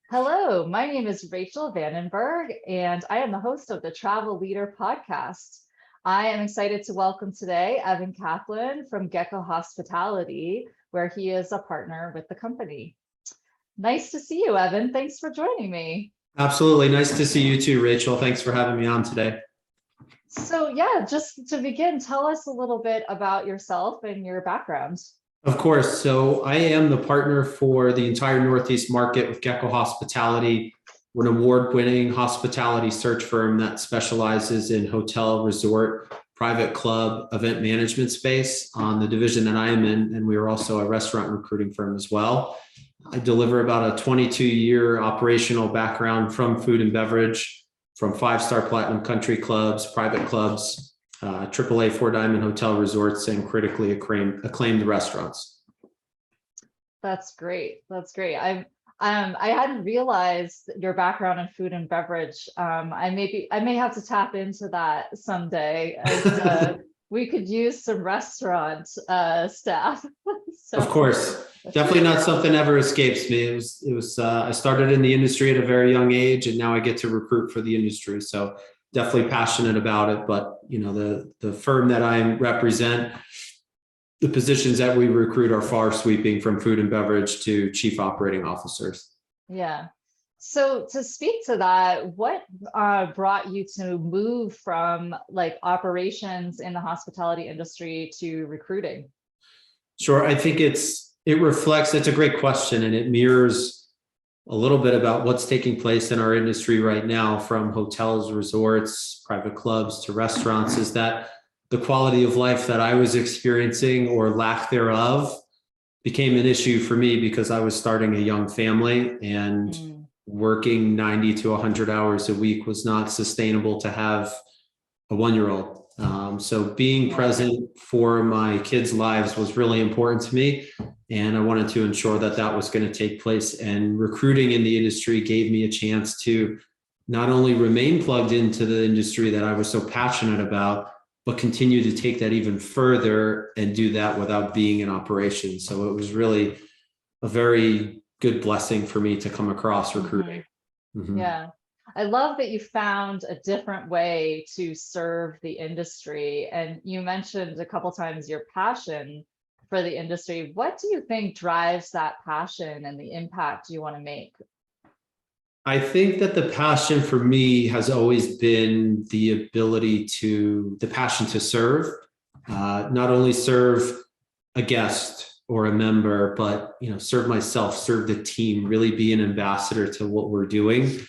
Hello, my name is Rachel Vandenberg, and I am the host of the Travel Leader podcast. I am excited to welcome today Evan Kaplan from Gecko Hospitality, where he is a partner with the company. Nice to see you, Evan. Thanks for joining me. Absolutely. Nice to see you too, Rachel. Thanks for having me on today. So yeah, just to begin, tell us a little bit about yourself and your background. Of course. So I am the partner for the entire Northeast market with Gecko Hospitality. We're an award-winning hospitality search firm that specializes in hotel, resort, private club, event management space on the division that I am in. And we are also a restaurant recruiting firm as well. I deliver about a 22-year operational background from food and beverage, from five-star platinum country clubs, private clubs, AAA four-diamond hotel resorts, and critically acclaimed restaurants. That's great. That's great. I hadn't realized your background in food and beverage. I may have to tap into that someday, as we could use some restaurant staff. So, Of course, definitely not something ever escapes me. It was. I started in the industry at a very young age, and now I get to recruit for the industry. So definitely passionate about it. But the firm that I represent, the positions that we recruit are far sweeping, from food and beverage to chief operating officers. yeah. So to speak to that, what brought you to move from like operations in the hospitality industry to recruiting? Sure. I think it's a great question, and it mirrors a little bit about what's taking place in our industry right now, from hotels, resorts, private clubs to restaurants, is that the quality of life that I was experiencing, or lack thereof, became an issue for me because I was starting a young family, and working 90 to 100 hours a week was not sustainable to have a one-year-old. So being present for my kids' lives was really important to me. And I wanted to ensure that that was going to take place. And recruiting in the industry gave me a chance to not only remain plugged into the industry that I was so passionate about, but continue to take that even further and do that without being in operations. So it was really a very good blessing for me to come across recruiting. Yeah. I love that you found a different way to serve the industry. And you mentioned a couple times your passion for the industry. What do you think drives that passion and the impact you want to make? I think that the passion for me has always been the passion to serve, not only serve a guest or a member, but serve myself, serve the team, really be an ambassador to what we're doing.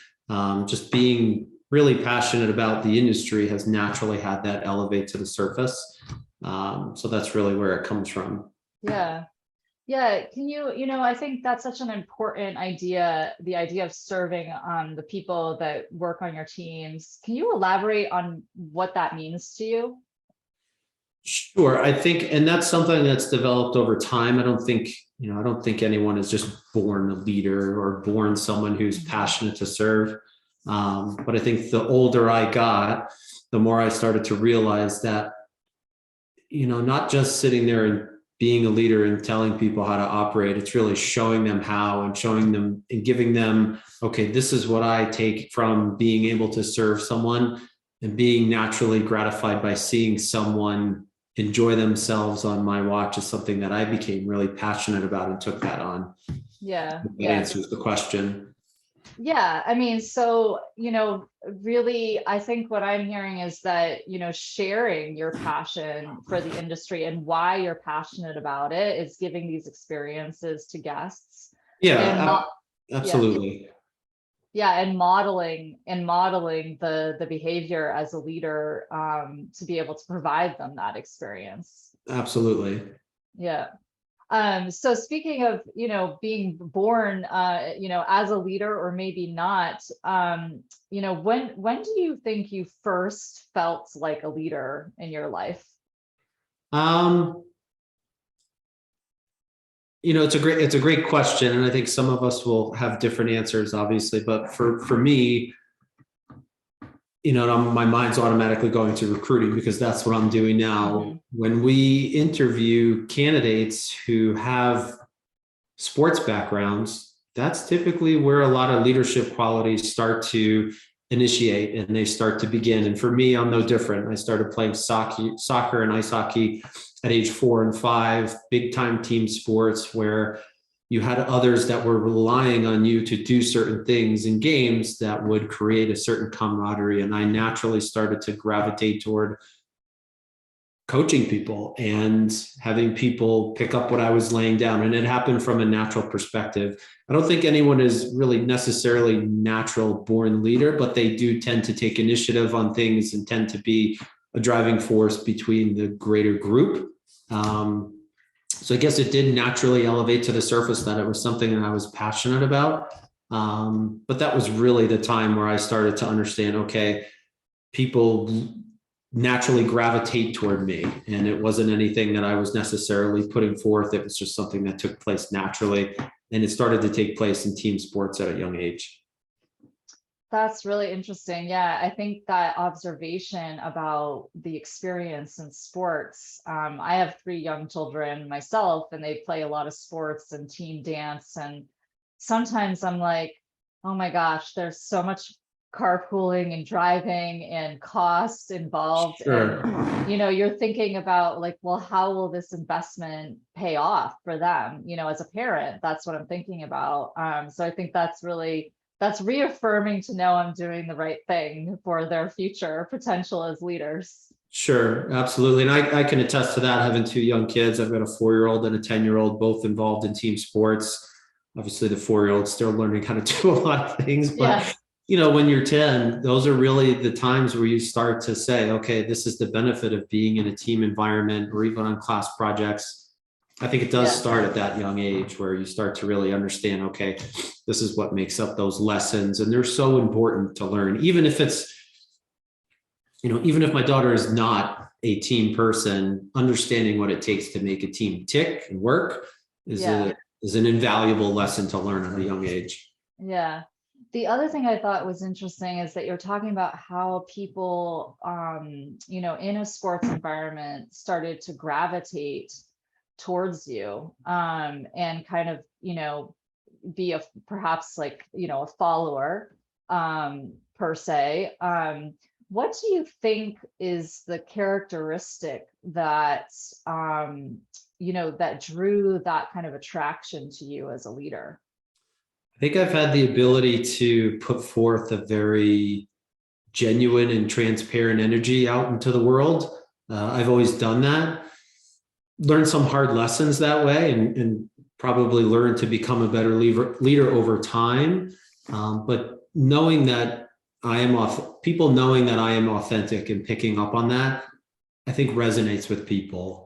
Just being really passionate about the industry has naturally had that elevate to the surface. So that's really where it comes from. Yeah. Yeah. Can I think that's such an important idea, the idea of serving the people that work on your teams. Can you elaborate on what that means to you? Sure. I think, and that's something that's developed over time. I don't think anyone is just born a leader or born someone who's passionate to serve. But I think the older I got, the more I started to realize that, not just sitting there and being a leader and telling people how to operate, it's really showing them how, and showing them and giving them, okay, this is what I take from being able to serve someone, and being naturally gratified by seeing someone enjoy themselves on my watch is something that I became really passionate about and took that on. Yeah. That answers the question. Yeah, I mean, so, really, I think what I'm hearing is that, sharing your passion for the industry and why you're passionate about it is giving these experiences to guests. Yeah, absolutely. Yeah, and modeling the behavior as a leader to be able to provide them that experience. Absolutely. Yeah. So speaking of, being born, as a leader, or maybe not, when do you think you first felt like a leader in your life? It's a great question. And I think some of us will have different answers, obviously, but for me, my mind's automatically going to recruiting because that's what I'm doing now. When we interview candidates who have sports backgrounds, that's typically where a lot of leadership qualities start to initiate and they start to begin. And for me, I'm no different. I started playing soccer and ice hockey at age 4 and 5, big time team sports where you had others that were relying on you to do certain things in games that would create a certain camaraderie. And I naturally started to gravitate toward coaching people and having people pick up what I was laying down. And it happened from a natural perspective. I don't think anyone is really necessarily natural born leader, but they do tend to take initiative on things and tend to be a driving force between the greater group. So I guess it did naturally elevate to the surface that it was something that I was passionate about. But that was really the time where I started to understand, okay, people naturally gravitate toward me. And it wasn't anything that I was necessarily putting forth. It was just something that took place naturally. And it started to take place in team sports at a young age. That's really interesting. Yeah, I think that observation about the experience in sports. I have 3 young children myself, and they play a lot of sports and team dance. And sometimes I'm like, oh my gosh, there's so much carpooling and driving and cost involved. Sure. And, you're thinking about like, well, how will this investment pay off for them? As a parent, that's what I'm thinking about. So I think that's reaffirming to know I'm doing the right thing for their future potential as leaders. Sure, absolutely. And I can attest to that, having 2 young kids. I've got a 4-year-old and a 10-year-old, both involved in team sports. Obviously, the 4-year-old's still learning how to do a lot of things. But, when you're 10, those are really the times where you start to say, okay, this is the benefit of being in a team environment or even on class projects. I think it does start at that young age where you start to really understand, okay, this is what makes up those lessons. And they're so important to learn, even if it's, even if my daughter is not a team person, understanding what it takes to make a team tick and work is an invaluable lesson to learn at a young age. Yeah. The other thing I thought was interesting is that you're talking about how people, in a sports environment started to gravitate towards you, and kind of, be perhaps like, a follower, per se. What do you think is the characteristic that, that drew that kind of attraction to you as a leader? I think I've had the ability to put forth a very genuine and transparent energy out into the world. I've always done that. Learned some hard lessons that way and probably learned to become a better leader over time. But knowing that people knowing that I am authentic and picking up on that, I think resonates with people.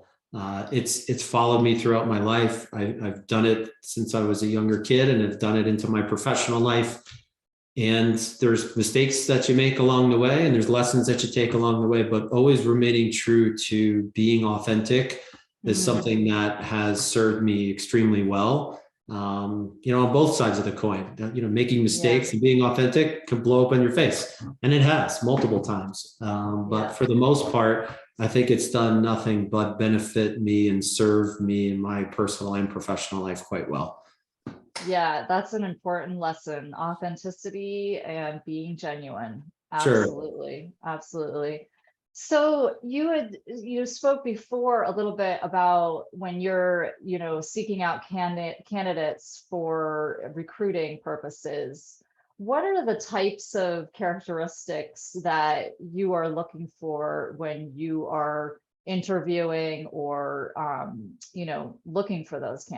It's followed me throughout my life. I've done it since I was a younger kid, and I've done it into my professional life. And there's mistakes that you make along the way, and there's lessons that you take along the way, but always remaining true to being authentic is something that has served me extremely well. On both sides of the coin, making mistakes and being authentic can blow up on your face. And it has multiple times. But for the most part, I think it's done nothing but benefit me and serve me in my personal and professional life quite well. Yeah, that's an important lesson. Authenticity and being genuine. Sure. Absolutely. Absolutely. So you spoke before a little bit about when you're, seeking out candidates for recruiting purposes. What are the types of characteristics that you are looking for when you are interviewing or, looking for those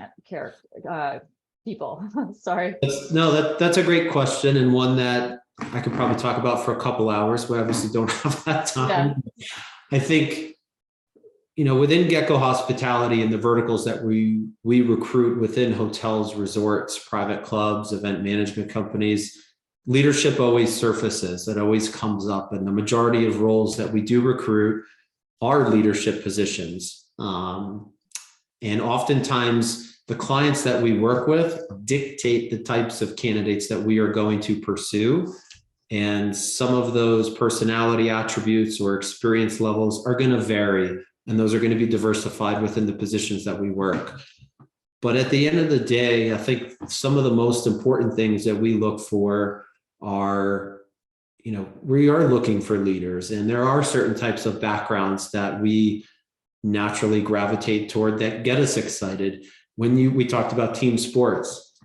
people? Sorry. That's a great question, and one that I could probably talk about for a couple hours. We obviously don't have that time. Yeah. I think, within Gecko Hospitality and the verticals that we recruit within hotels, resorts, private clubs, event management companies, leadership always surfaces. It always comes up, and the majority of roles that we do recruit are leadership positions. And oftentimes, the clients that we work with dictate the types of candidates that we are going to pursue. And some of those personality attributes or experience levels are going to vary, and those are going to be diversified within the positions that we work. But at the end of the day, I think some of the most important things that we look for are, we are looking for leaders, and there are certain types of backgrounds that we naturally gravitate toward that get us excited. We talked about team sports.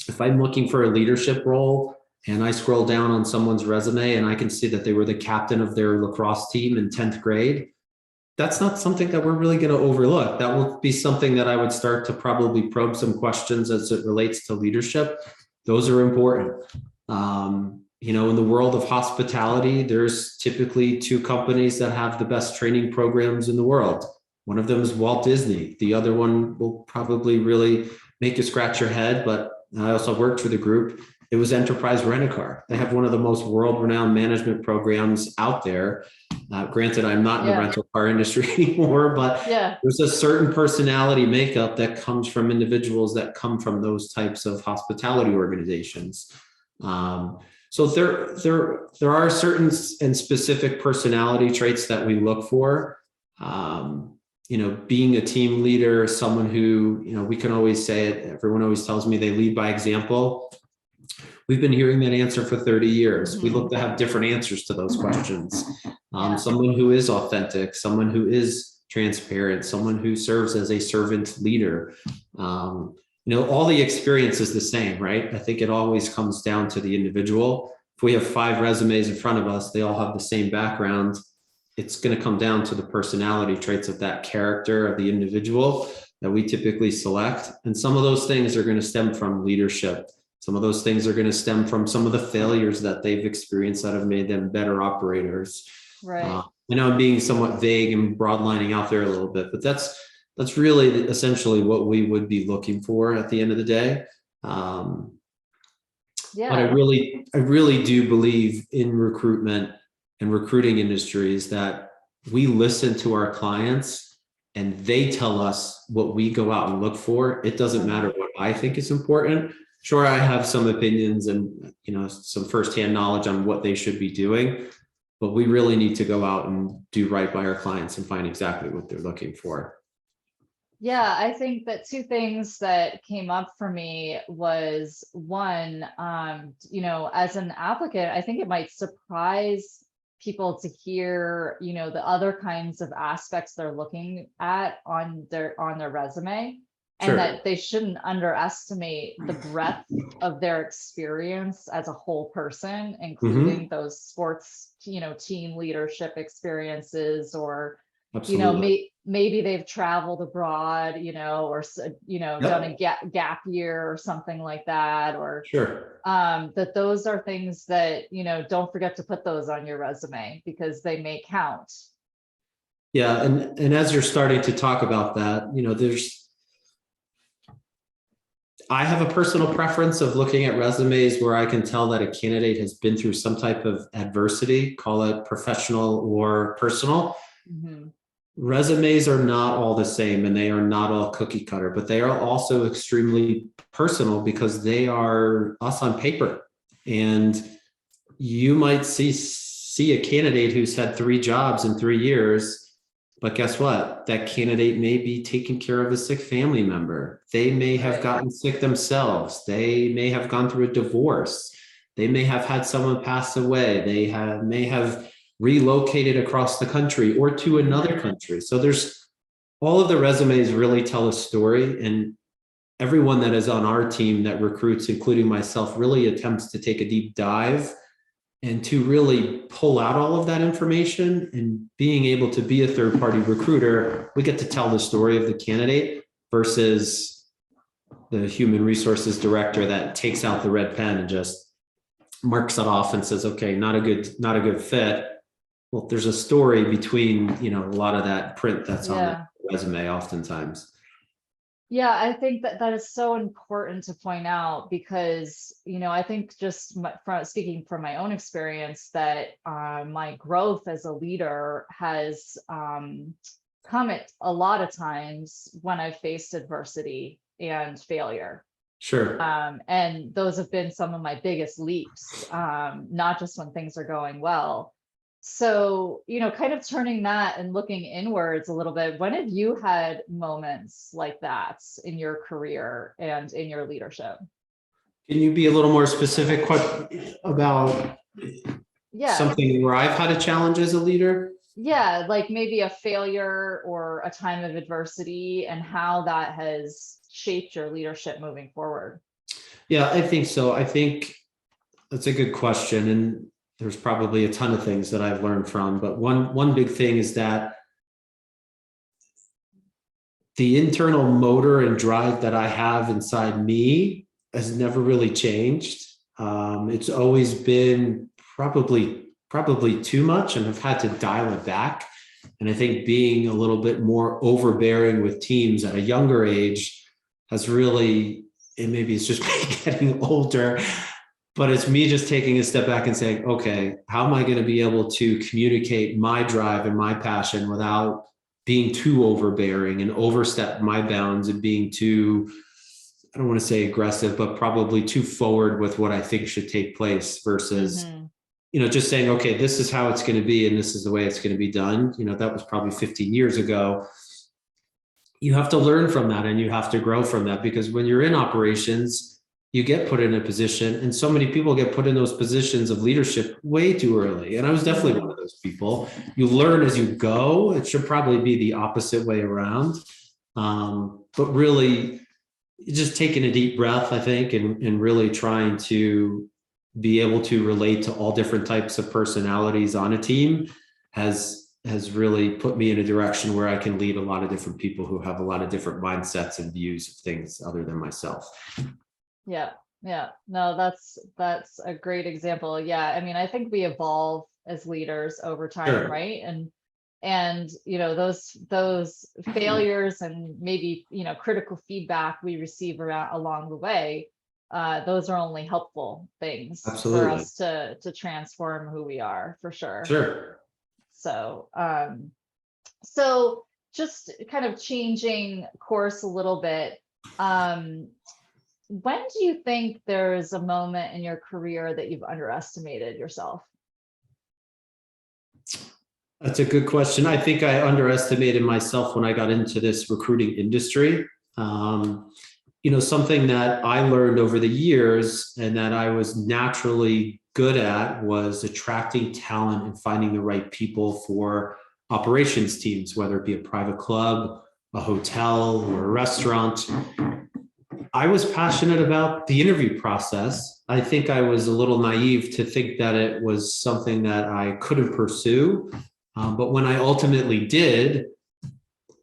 If I'm looking for a leadership role and I scroll down on someone's resume and I can see that they were the captain of their lacrosse team in 10th grade, that's not something that we're really going to overlook. That will be something that I would start to probably probe some questions as it relates to leadership. Those are important. In the world of hospitality, there's typically two companies that have the best training programs in the world. One of them is Walt Disney. The other one will probably really make you scratch your head, but I also worked for the group. It was Enterprise Rent-A-Car. They have one of the most world-renowned management programs out there. Granted, I'm not in the rental car industry anymore, but there's a certain personality makeup that comes from individuals that come from those types of hospitality organizations. So there are certain and specific personality traits that we look for. Being a team leader, someone who, we can always say it, everyone always tells me they lead by example. We've been hearing that answer for 30 years. We look to have different answers to those questions. Someone who is authentic, someone who is transparent, someone who serves as a servant leader. All the experience is the same, right? I think it always comes down to the individual. If we have 5 resumes in front of us, they all have the same background. It's going to come down to the personality traits of that character of the individual that we typically select. And some of those things are going to stem from leadership. Some of those things are going to stem from some of the failures that they've experienced that have made them better operators. Right. I know I'm being somewhat vague and broadlining out there a little bit, but that's really essentially what we would be looking for at the end of the day. But I really do believe in recruitment and recruiting industries that we listen to our clients and they tell us what we go out and look for. It doesn't matter what I think is important. Sure, I have some opinions and some firsthand knowledge on what they should be doing, but we really need to go out and do right by our clients and find exactly what they're looking for. Yeah, I think that 2 things that came up for me was one, as an applicant, I think it might surprise people to hear, the other kinds of aspects they're looking at on their resume. And that they shouldn't underestimate the breadth of their experience as a whole person, including those sports, team leadership experiences, or, maybe they've traveled abroad, or, done a gap year or something like that, or that those are things that, don't forget to put those on your resume because they may count. Yeah. And as you're starting to talk about that, I have a personal preference of looking at resumes where I can tell that a candidate has been through some type of adversity, call it professional or personal. Resumes are not all the same and they are not all cookie cutter, but they are also extremely personal because they are us on paper. And you might see a candidate who's had 3 jobs in 3 years. But guess what? That candidate may be taking care of a sick family member. They may have gotten sick themselves. They may have gone through a divorce. They may have had someone pass away. They may have relocated across the country or to another country. So there's all of the resumes really tell a story. And everyone that is on our team that recruits, including myself, really attempts to take a deep dive and to really pull out all of that information. And being able to be a third-party recruiter, we get to tell the story of the candidate versus the human resources director that takes out the red pen and just marks it off and says, okay, not a good fit. Well, there's a story between, a lot of that print that's on the resume oftentimes. Yeah, I think that is so important to point out because, I think just speaking from my own experience that my growth as a leader has come at a lot of times when I've faced adversity and failure. Sure. And those have been some of my biggest leaps, not just when things are going well. So, kind of turning that and looking inwards a little bit, when have you had moments like that in your career and in your leadership? Can you be a little more specific about Yeah. something where I've had a challenge as a leader? Yeah, like maybe a failure or a time of adversity and how that has shaped your leadership moving forward. Yeah, I think so. I think that's a good question. And there's probably a ton of things that I've learned from, but one big thing is that the internal motor and drive that I have inside me has never really changed. It's always been probably too much, and I've had to dial it back. And I think being a little bit more overbearing with teams at a younger age has really, and maybe it's just me getting older, but it's me just taking a step back and saying, okay, how am I going to be able to communicate my drive and my passion without being too overbearing and overstep my bounds and being too, I don't want to say aggressive, but probably too forward with what I think should take place versus, Mhm. just saying, okay, this is how it's going to be and this is the way it's going to be done. That was probably 15 years ago. You have to learn from that and you have to grow from that, because when you're in operations, you get put in a position, and so many people get put in those positions of leadership way too early. And I was definitely one of those people. You learn as you go. It should probably be the opposite way around. But really, just taking a deep breath, I think, and really trying to be able to relate to all different types of personalities on a team has really put me in a direction where I can lead a lot of different people who have a lot of different mindsets and views of things other than myself. Yeah. Yeah. No, that's a great example. Yeah. I mean, I think we evolve as leaders over time, Sure. right? And those failures and maybe, critical feedback we receive along the way, those are only helpful things for Absolutely. us to transform who we are, for sure. Sure. So, so just kind of changing course a little bit. Um, when do you think there's a moment in your career that you've underestimated yourself? That's a good question. I think I underestimated myself when I got into this recruiting industry. Something that I learned over the years and that I was naturally good at was attracting talent and finding the right people for operations teams, whether it be a private club, a hotel, or a restaurant. I was passionate about the interview process. I think I was a little naive to think that it was something that I couldn't pursue. But when I ultimately did,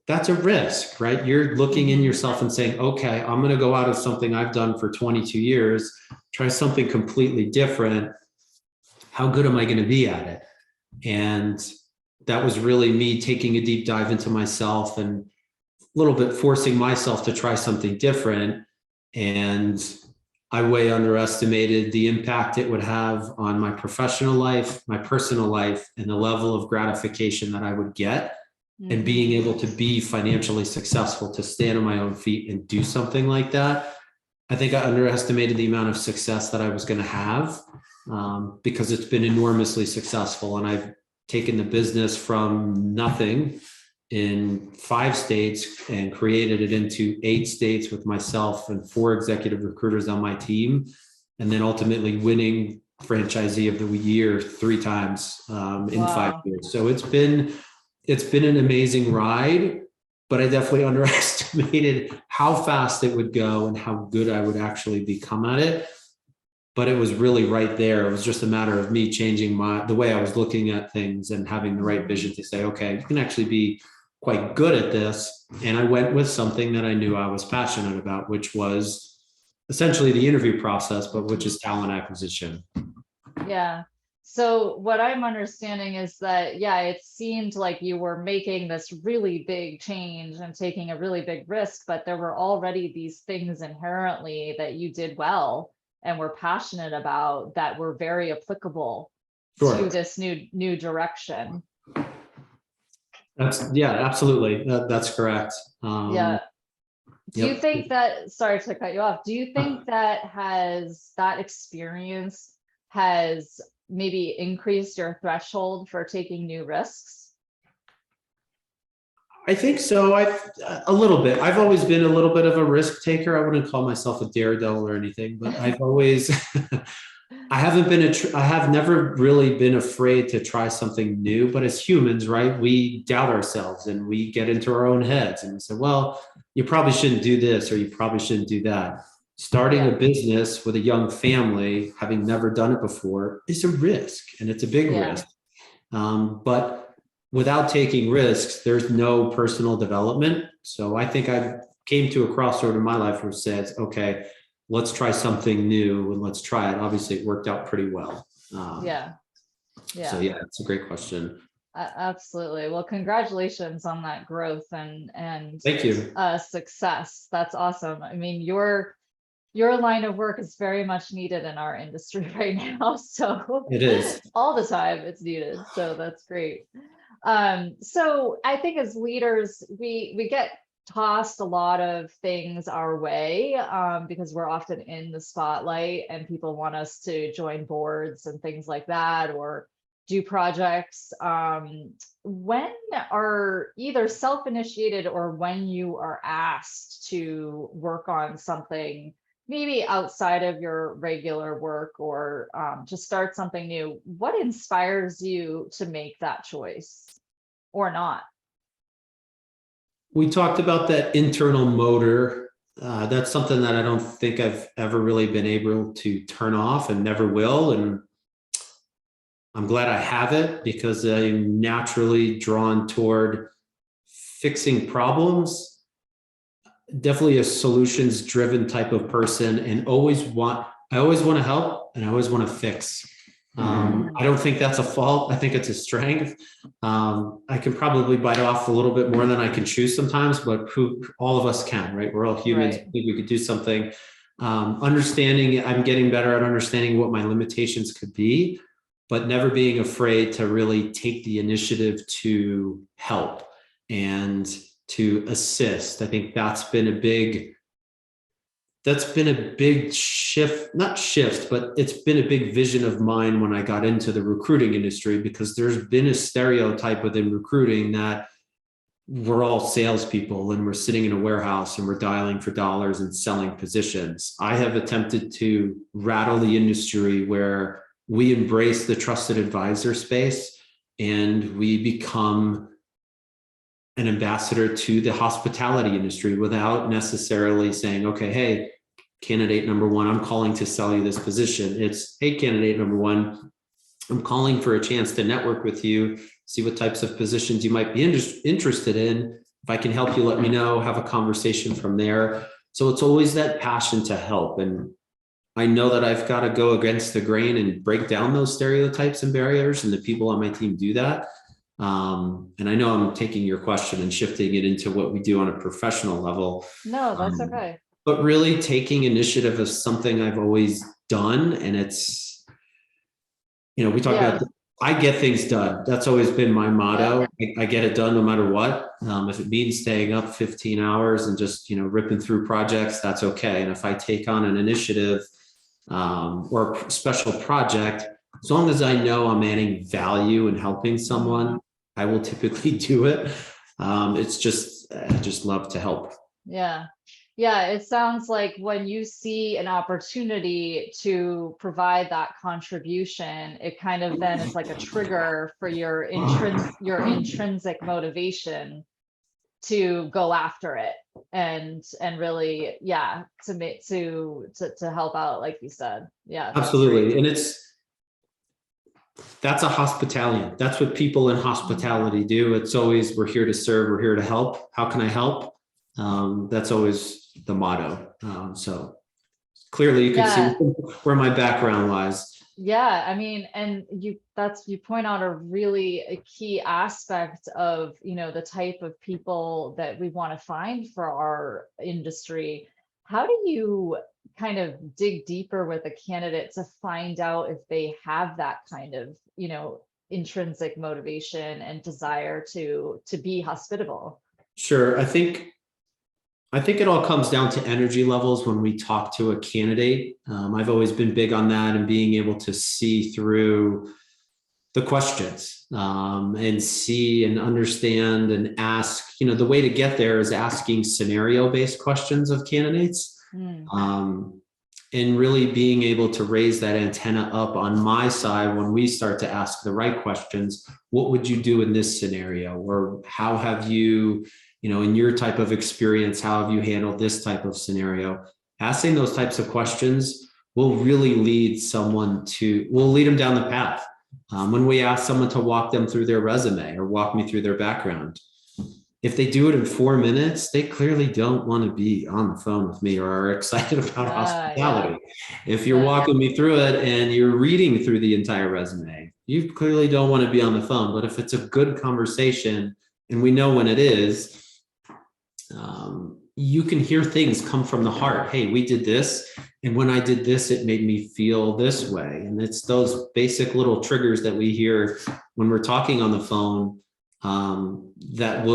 that's a risk, right? You're looking in yourself and saying, okay, I'm going to go out of something I've done for 22 years, try something completely different. How good am I going to be at it? And that was really me taking a deep dive into myself and a little bit forcing myself to try something different. And I way underestimated the impact it would have on my professional life, my personal life, and the level of gratification that I would get. And being able to be financially successful, to stand on my own feet and do something like that. I think I underestimated the amount of success that I was going to have, because it's been enormously successful. And I've taken the business from nothing in 5 states and created it into 8 states with myself and 4 executive recruiters on my team. And then ultimately winning franchisee of the year 3 times in 5 years. So it's been an amazing ride, but I definitely underestimated how fast it would go and how good I would actually become at it. But it was really right there. It was just a matter of me changing the way I was looking at things and having the right vision to say, okay, you can actually be quite good at this. And I went with something that I knew I was passionate about, which was essentially the interview process, but which is talent acquisition. Yeah. So what I'm understanding is that, yeah, it seemed like you were making this really big change and taking a really big risk, but there were already these things inherently that you did well and were passionate about that were very applicable Sure. to this new direction. Absolutely. That's correct. Yeah. Do you Yep. think that, sorry to cut you off, do you think that that experience has maybe increased your threshold for taking new risks? I think so. A little bit. I've always been a little bit of a risk taker. I wouldn't call myself a daredevil or anything, but I've always, I have never really been afraid to try something new. But as humans, right, we doubt ourselves and we get into our own heads and we say, well, you probably shouldn't do this or you probably shouldn't do that. Starting a business with a young family, having never done it before, is a risk, and it's a big risk. But without taking risks, there's no personal development. So I think I came to a crossroad in my life where it says, okay, let's try something new and let's try it. Obviously, it worked out pretty well. So yeah, it's a great question. Absolutely. Well, congratulations on that growth and thank you. Success. That's awesome. I mean, your line of work is very much needed in our industry right now. So it is all the time it's needed. So that's great. So I think as leaders, we get tossed a lot of things our way because we're often in the spotlight and people want us to join boards and things like that or do projects. When are either self-initiated or when you are asked to work on something maybe outside of your regular work or to start something new, what inspires you to make that choice or not? We talked about that internal motor. That's something that I don't think I've ever really been able to turn off and never will. And I'm glad I have it because I'm naturally drawn toward fixing problems. Definitely a solutions driven type of person and I always want to help and I always want to fix. I don't think that's a fault. I think it's a strength. I can probably bite off a little bit more than I can chew sometimes, but all of us can, right? We're all humans. Right. I think we could do something. Understanding, I'm getting better at understanding what my limitations could be, but never being afraid to really take the initiative to help and to assist. I think that's been a big shift, not shift, but it's been a big vision of mine when I got into the recruiting industry, because there's been a stereotype within recruiting that we're all salespeople and we're sitting in a warehouse and we're dialing for dollars and selling positions. I have attempted to rattle the industry where we embrace the trusted advisor space and we become an ambassador to the hospitality industry without necessarily saying, okay, hey, candidate number one, I'm calling to sell you this position. It's, hey, candidate number one, I'm calling for a chance to network with you, see what types of positions you might be interested in. If I can help you, let me know, have a conversation from there. So it's always that passion to help. And I know that I've got to go against the grain and break down those stereotypes and barriers, and the people on my team do that. And I know I'm taking your question and shifting it into what we do on a professional level. No, that's okay. But really taking initiative is something I've always done. And it's, we talk about, I get things done. That's always been my motto. I get it done no matter what. If it means staying up 15 hours and just, ripping through projects, that's okay. And if I take on an initiative or a special project, as long as I know I'm adding value and helping someone, I will typically do it. It's just, I just love to help. Yeah. Yeah. It sounds like when you see an opportunity to provide that contribution, it kind of then is like a trigger for your intrinsic motivation to go after it and really, to help out, like you said. Yeah. Absolutely. And that's a hospitality. That's what people in hospitality do. It's always, we're here to serve, we're here to help. How can I help? That's always the motto. So clearly you can see where my background lies. Yeah, I mean, and you point out a key aspect of, the type of people that we want to find for our industry. How do you kind of dig deeper with a candidate to find out if they have that kind of, intrinsic motivation and desire to be hospitable? Sure. I think I think it all comes down to energy levels when we talk to a candidate. I've always been big on that and being able to see through the questions and see and understand and ask. The way to get there is asking scenario-based questions of candidates. Mm, And really being able to raise that antenna up on my side when we start to ask the right questions. What would you do in this scenario? Or how have you, in your type of experience, how have you handled this type of scenario? Asking those types of questions will really will lead them down the path. When we ask someone to walk them through their resume or walk me through their background, if they do it in 4 minutes, they clearly don't want to be on the phone with me or are excited about yeah, hospitality. If you're yeah, walking me through it and you're reading through the entire resume, you clearly don't want to be on the phone. But if it's a good conversation and we know when it is, you can hear things come from the heart. Hey, we did this. And when I did this, it made me feel this way. And it's those basic little triggers that we hear when we're talking on the phone that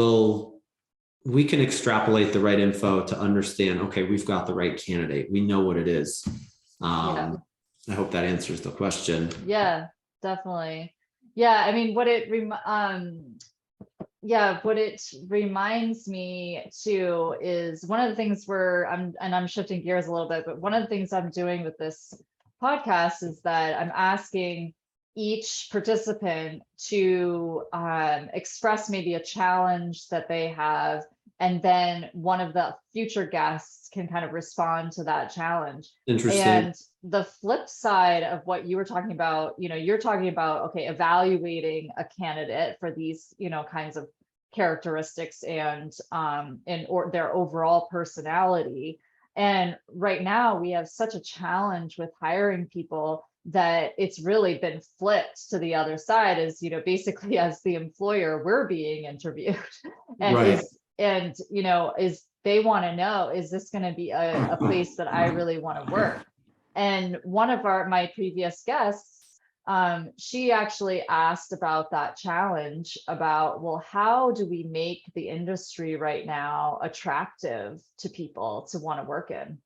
we can extrapolate the right info to understand, okay, we've got the right candidate. We know what it is. yeah. I hope that answers the question. Yeah, definitely. Yeah, I mean, what it reminds me too is one of the things I'm shifting gears a little bit, but one of the things I'm doing with this podcast is that I'm asking each participant to express maybe a challenge that they have, and then one of the future guests can kind of respond to that challenge. Interesting. And the flip side of what you were talking about, you're talking about, okay, evaluating a candidate for these, kinds of characteristics or their overall personality. And right now we have such a challenge with hiring people that it's really been flipped to the other side, as basically as the employer, we're being interviewed. and Right. is they want to know, is this going to be a place that I really want to work? And one of my previous guests, she actually asked about that challenge about, well, how do we make the industry right now attractive to people to want to work in?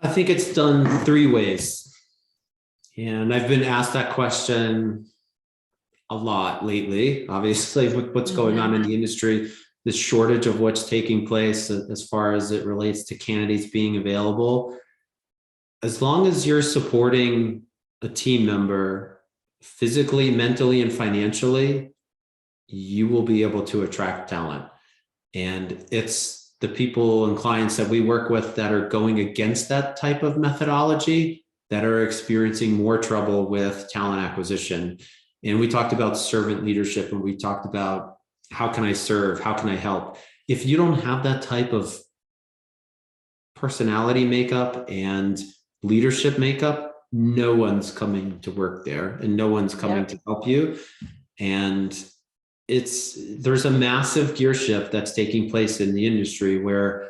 I think it's done 3 ways. And I've been asked that question a lot lately, obviously, with what's going on in the industry, the shortage of what's taking place as far as it relates to candidates being available. As long as you're supporting a team member physically, mentally, and financially, you will be able to attract talent. And it's the people and clients that we work with that are going against that type of methodology that are experiencing more trouble with talent acquisition. And we talked about servant leadership, and we talked about how can I serve? How can I help? If you don't have that type of personality makeup and leadership makeup, no one's coming to work there and no one's coming to help you. And there's a massive gear shift that's taking place in the industry where,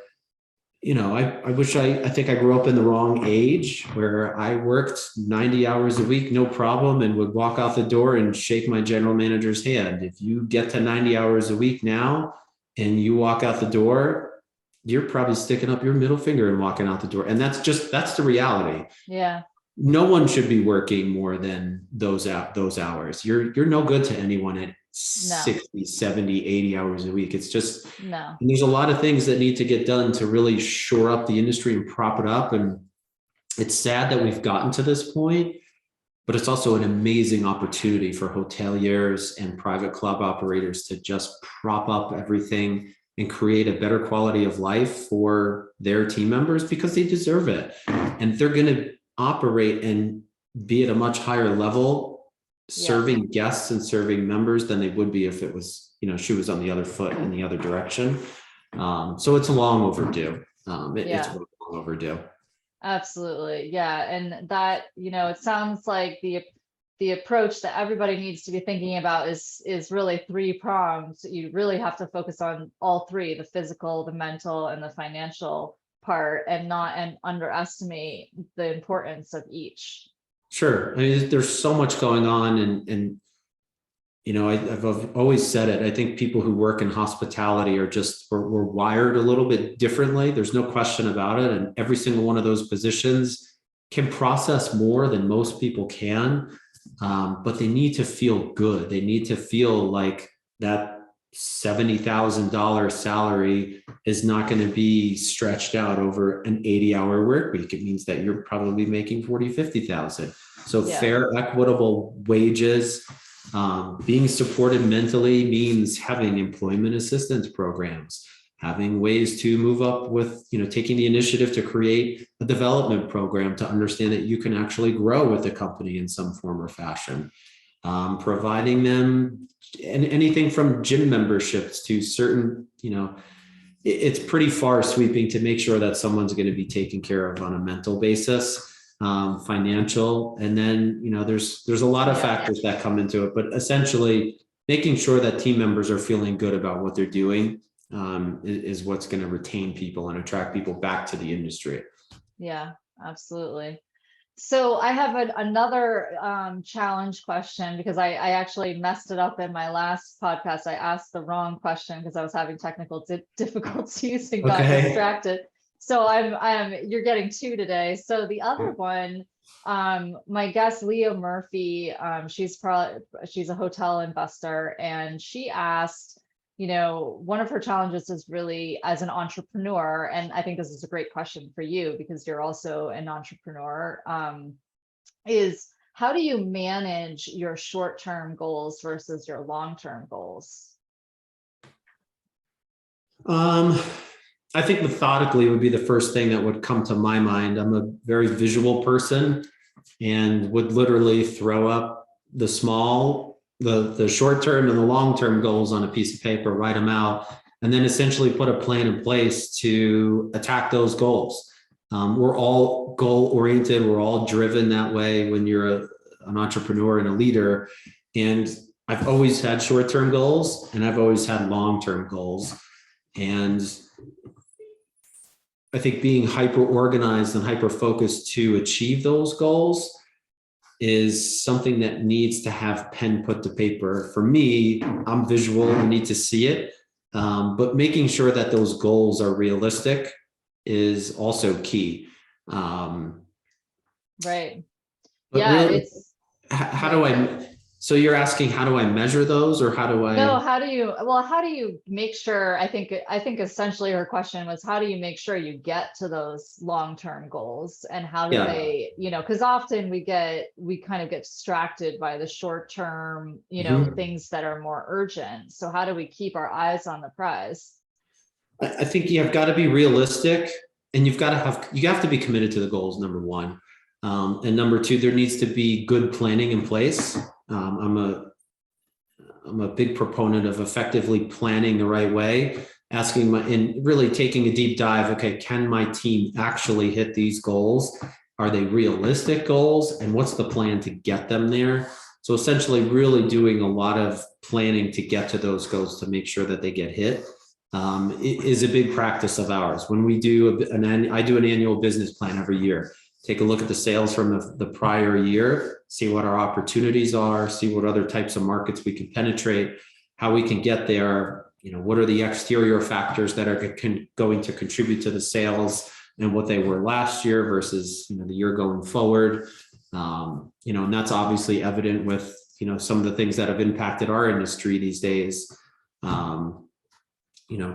I think I grew up in the wrong age where I worked 90 hours a week, no problem, and would walk out the door and shake my general manager's hand. If you get to 90 hours a week now and you walk out the door, you're probably sticking up your middle finger and walking out the door. And that's the reality. Yeah. No one should be working more than those hours. You're no good to anyone at 60, 70, 80 hours a week. It's just, No. and there's a lot of things that need to get done to really shore up the industry and prop it up. And it's sad that we've gotten to this point, but it's also an amazing opportunity for hoteliers and private club operators to just prop up everything and create a better quality of life for their team members, because they deserve it. And they're going to operate and be at a much higher level serving guests and serving members than they would be if it was, shoe was on the other foot in the other direction. So it's long overdue. It's long overdue. Absolutely. Yeah. And that, it sounds like the approach that everybody needs to be thinking about is really 3-pronged. You really have to focus on all three: the physical, the mental, and the financial part, and underestimate the importance of each. Sure. I mean, there's so much going on, and I've always said it. I think people who work in hospitality are we're wired a little bit differently. There's no question about it. And every single one of those positions can process more than most people can. But they need to feel good. They need to feel like that $70,000 salary is not going to be stretched out over an 80-hour work week. It means that you're probably making 40, 50,000. So fair, equitable wages. Being supported mentally means having employment assistance programs, having ways to move up with, taking the initiative to create a development program to understand that you can actually grow with the company in some form or fashion. Providing them anything from gym memberships to certain, it's pretty far sweeping to make sure that someone's going to be taken care of on a mental basis. Financial, and then there's a lot of factors that come into it, but essentially making sure that team members are feeling good about what they're doing is what's going to retain people and attract people back to the industry. Yeah, absolutely. So I have another challenge question, because I actually messed it up in my last podcast. I asked the wrong question because I was having technical difficulties and got distracted. So you're getting two today. So the other one, my guest Leah Murphy, she's a hotel investor, and she asked, one of her challenges is really as an entrepreneur, and I think this is a great question for you because you're also an entrepreneur, is how do you manage your short-term goals versus your long-term goals? I think methodically would be the first thing that would come to my mind. I'm a very visual person and would literally throw up the short-term and the long-term goals on a piece of paper, write them out, and then essentially put a plan in place to attack those goals. We're all goal-oriented. We're all driven that way when you're an entrepreneur and a leader. And I've always had short-term goals and I've always had long-term goals. And I think being hyper-organized and hyper-focused to achieve those goals is something that needs to have pen put to paper. For me, I'm visual, I need to see it, but making sure that those goals are realistic is also key. Right. Yeah, really, how do I, so you're asking, how do I measure those, or how do I? No, how do you make sure, I think essentially her question was, how do you make sure you get to those long-term goals, and how do they, because often we kind of get distracted by the short-term, things that are more urgent. So how do we keep our eyes on the prize? I think you have got to be realistic, and you have to be committed to the goals, number one. And number two, there needs to be good planning in place. I'm a big proponent of effectively planning the right way, and really taking a deep dive. Okay, can my team actually hit these goals? Are they realistic goals? And what's the plan to get them there? So essentially really doing a lot of planning to get to those goals to make sure that they get hit. It is a big practice of ours. When we do I do an annual business plan every year. Take a look at the sales from the prior year, see what our opportunities are, see what other types of markets we can penetrate, how we can get there, what are the exterior factors that are going to contribute to the sales and what they were last year versus the year going forward. And that's obviously evident with some of the things that have impacted our industry these days.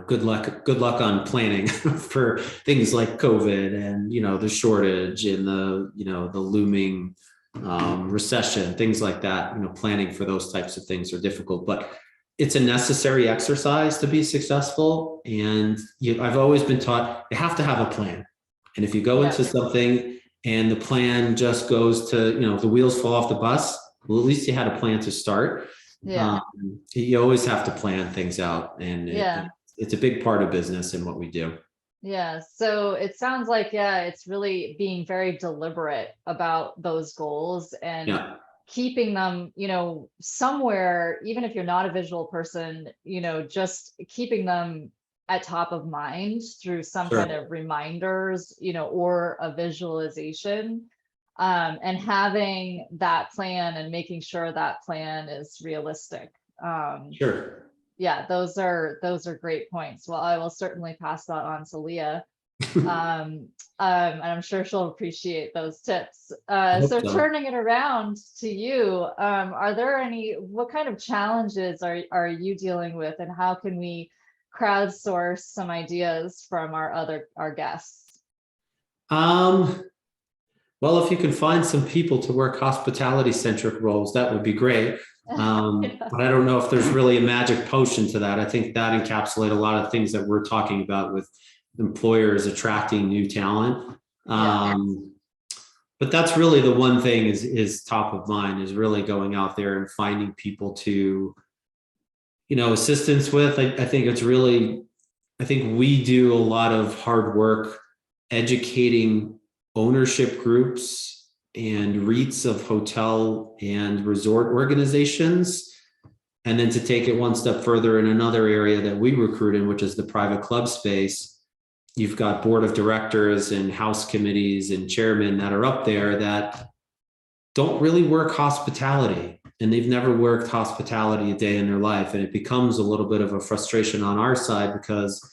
Good luck on planning for things like COVID and, the shortage and the looming recession, things like that. Planning for those types of things are difficult, but it's a necessary exercise to be successful. And I've always been taught you have to have a plan. And if you go into something and the plan just goes to, the wheels fall off the bus, well, at least you had a plan to start. You always have to plan things out, and it's a big part of business and what we do. Yeah. So it sounds like, it's really being very deliberate about those goals and keeping them, somewhere, even if you're not a visual person, just keeping them at top of mind through some kind of reminders, or a visualization. and having that plan and making sure that plan is realistic. Sure. Yeah, those are great points. Well, I will certainly pass that on to Leah. And I'm sure she'll appreciate those tips. I hope So so. turning it around to you, what kind of challenges are you dealing with, and how can we crowdsource some ideas from our guests? Well, if you can find some people to work hospitality centric roles, that would be great. Yeah. But I don't know if there's really a magic potion to that. I think that encapsulates a lot of things that we're talking about with employers attracting new talent. Yeah. But that's really the one thing is top of mind, is really going out there and finding people to, assistance with. I think we do a lot of hard work educating ownership groups and REITs of hotel and resort organizations. And then to take it one step further in another area that we recruit in, which is the private club space, you've got board of directors and house committees and chairmen that are up there that don't really work hospitality, and they've never worked hospitality a day in their life. And it becomes a little bit of a frustration on our side because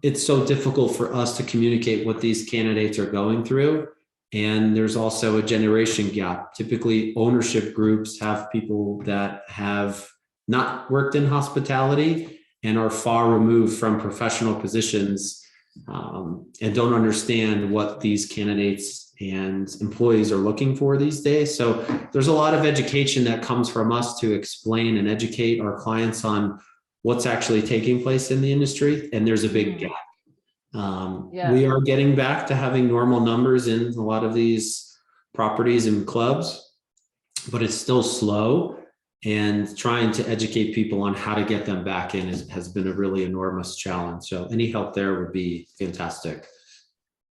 it's so difficult for us to communicate what these candidates are going through. And there's also a generation gap. Typically, ownership groups have people that have not worked in hospitality and are far removed from professional positions, and don't understand what these candidates and employees are looking for these days. So there's a lot of education that comes from us to explain and educate our clients on what's actually taking place in the industry. And there's a big gap. Yeah. We are getting back to having normal numbers in a lot of these properties and clubs, but it's still slow. And trying to educate people on how to get them back in has been a really enormous challenge. So any help there would be fantastic.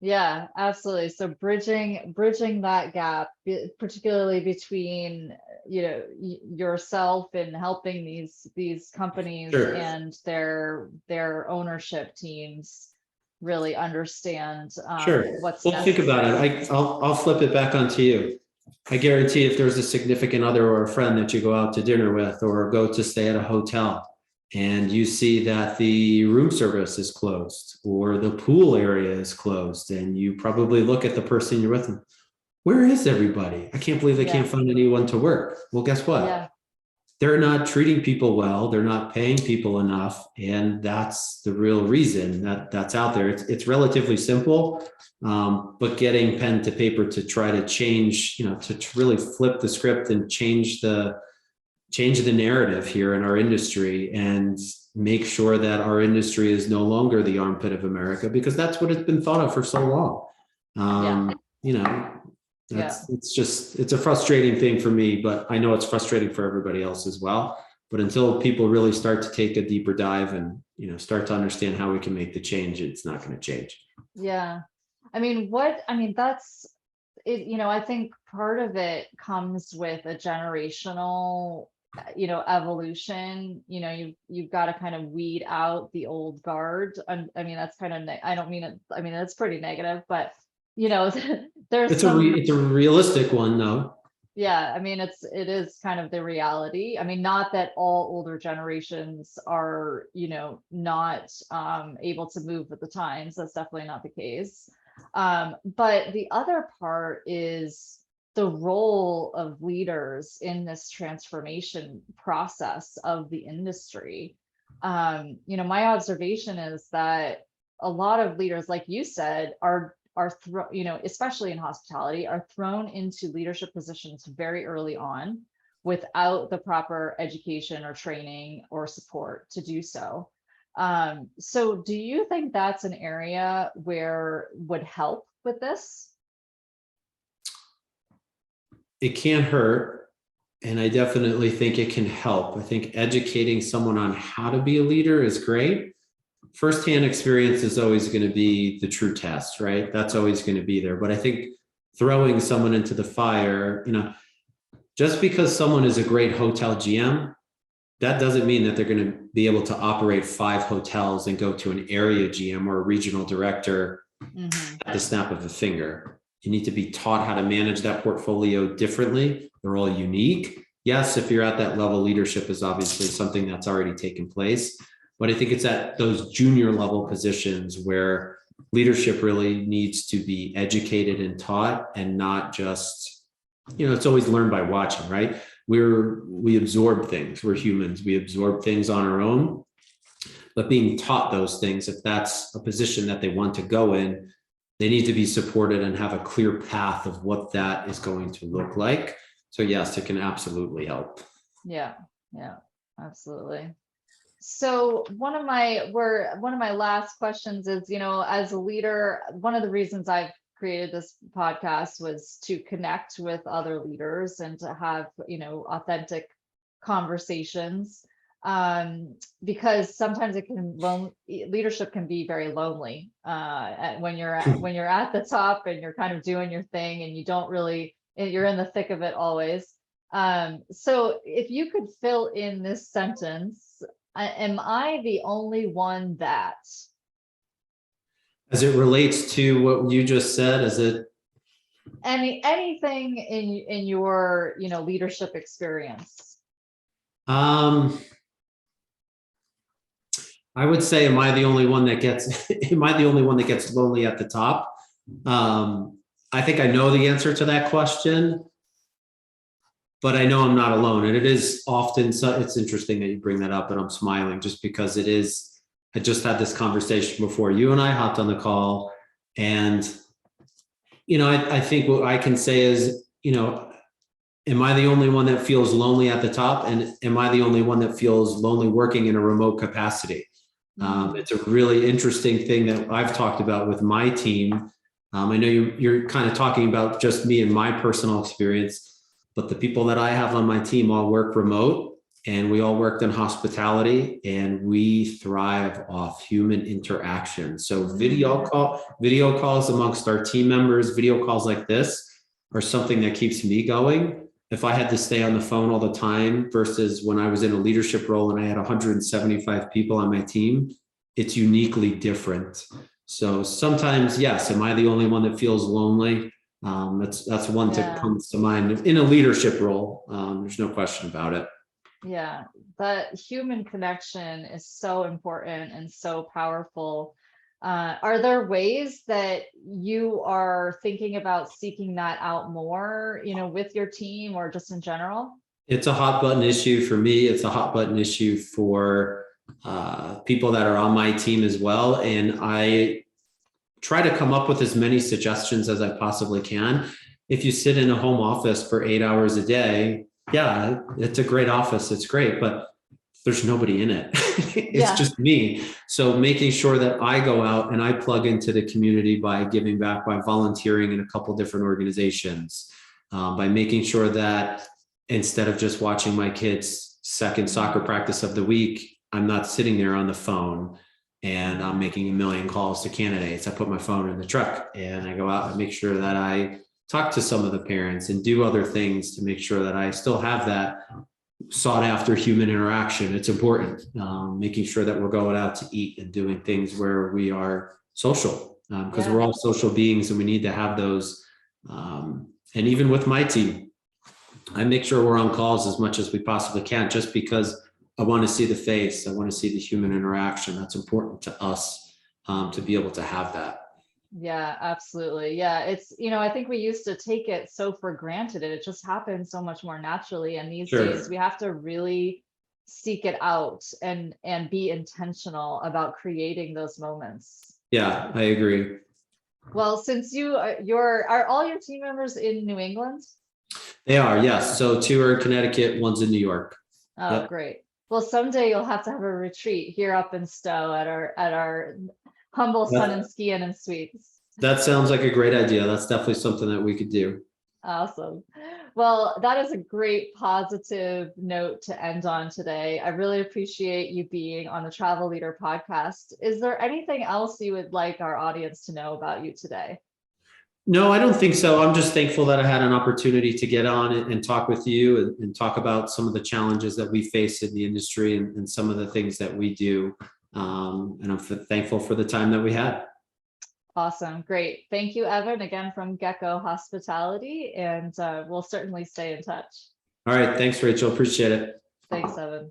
Yeah, absolutely. So bridging that gap, particularly between, yourself and helping these companies Sure. and their ownership teams really understand Sure. what's Well, think about it. I'll flip it back onto you. I guarantee if there's a significant other or a friend that you go out to dinner with or go to stay at a hotel and you see that the room service is closed or the pool area is closed, and you probably look at the person you're with and, where is everybody? I can't believe they can't find anyone to work. Well, guess what? Yeah. They're not treating people well. They're not paying people enough. And that's the real reason that's out there. It's relatively simple, but getting pen to paper to try to change, to really flip the script and change the narrative here in our industry and make sure that our industry is no longer the armpit of America, because that's what it's been thought of for so long. It's a frustrating thing for me, but I know it's frustrating for everybody else as well. But until people really start to take a deeper dive and, start to understand how we can make the change, it's not going to change. Yeah. That's it. I think part of it comes with a generational, evolution. You've got to kind of weed out the old guard. That's kind of, I don't mean it. That's pretty negative, but there's it's a realistic one though. Yeah, it is kind of the reality. Not that all older generations are, not able to move with the times. That's definitely not the case. But the other part is the role of leaders in this transformation process of the industry. My observation is that a lot of leaders, like you said, especially in hospitality, are thrown into leadership positions very early on without the proper education or training or support to do so. So do you think that's an area where would help with this? It can't hurt. And I definitely think it can help. I think educating someone on how to be a leader is great. Firsthand experience is always going to be the true test, right? That's always going to be there. But I think throwing someone into the fire, just because someone is a great hotel GM, that doesn't mean that they're going to be able to operate 5 hotels and go to an area GM or a regional director at the snap of a finger. You need to be taught how to manage that portfolio differently. They're all unique. Yes, if you're at that level, leadership is obviously something that's already taken place. But I think it's at those junior level positions where leadership really needs to be educated and taught, and not just, it's always learned by watching, right? We absorb things. We're humans. We absorb things on our own. But being taught those things, if that's a position that they want to go in, they need to be supported and have a clear path of what that is going to look like. So yes, it can absolutely help. Yeah, absolutely. So one of my last questions is, as a leader, one of the reasons I've created this podcast was to connect with other leaders and to have, authentic conversations. Because sometimes leadership can be very lonely when you're at the top and you're kind of doing your thing and you're in the thick of it always. So if you could fill in this sentence, am I the only one that? As it relates to what you just said, is it anything in your leadership experience? I would say, am I the only one that gets lonely at the top? I think I know the answer to that question, but I know I'm not alone. And it is often, so it's interesting that you bring that up, and I'm smiling just because it is. I just had this conversation before you and I hopped on the call, and, I think what I can say is, am I the only one that feels lonely at the top? And am I the only one that feels lonely working in a remote capacity? It's a really interesting thing that I've talked about with my team. I know you're kind of talking about just me and my personal experience, but the people that I have on my team all work remote, and we all worked in hospitality, and we thrive off human interaction. So video calls amongst our team members, video calls like this are something that keeps me going. If I had to stay on the phone all the time versus when I was in a leadership role and I had 175 people on my team, it's uniquely different. So sometimes, yes, am I the only one that feels lonely? That's one that comes to mind in a leadership role. There's no question about it. Yeah, that human connection is so important and so powerful. Are there ways that you are thinking about seeking that out more, with your team or just in general? It's a hot button issue for me. It's a hot button issue for people that are on my team as well. And I try to come up with as many suggestions as I possibly can. If you sit in a home office for 8 hours a day, yeah, it's a great office. It's great, but there's nobody in it. It's just me. So making sure that I go out and I plug into the community by giving back, by volunteering in a couple different organizations, by making sure that instead of just watching my kids' second soccer practice of the week, I'm not sitting there on the phone and I'm making a million calls to candidates. I put my phone in the truck and I go out and make sure that I talk to some of the parents and do other things to make sure that I still have that sought after human interaction. It's important, making sure that we're going out to eat and doing things where we are social, because we're all social beings and we need to have those. And even with my team, I make sure we're on calls as much as we possibly can, just because I want to see the face. I want to see the human interaction. That's important to us, to be able to have that. Yeah, absolutely. Yeah, it's, I think we used to take it so for granted, and it just happens so much more naturally. And these days we have to really seek it out and be intentional about creating those moments. Yeah, I agree. Well, since are all your team members in New England? They are, yes. So 2 are in Connecticut, 1's in New York. Oh, great. Well, someday you'll have to have a retreat here up in Stowe at our humble sun and skiing and suites. That sounds like a great idea. That's definitely something that we could do. Awesome. Well, that is a great positive note to end on today. I really appreciate you being on the Travel Leader podcast. Is there anything else you would like our audience to know about you today? No, I don't think so. I'm just thankful that I had an opportunity to get on and talk with you and talk about some of the challenges that we face in the industry and some of the things that we do. And I'm thankful for the time that we had. Awesome. Great. Thank you, Evan, again from Gecko Hospitality, and we'll certainly stay in touch. All right. Thanks, Rachel. Appreciate it. Thanks, Evan.